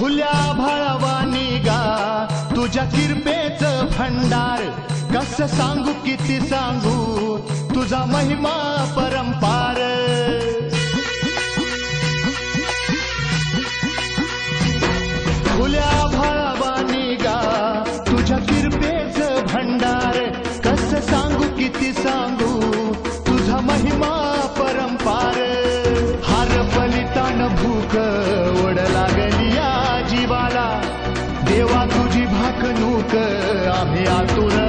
खुल्या भाळवानी गा तुझ्या किरपेचं भंडार कस सांगू किती सांगू तुझा महिमा परंपार खुल्या भाळवानी गा तुझ्या किरपेचं भंडार कस सांगू किती सांगू तुझा महिमा परंपार हार बलिदान भूक ओढ लागली या जीवाला देवा तुझी भाकणूक आम्ही आतुर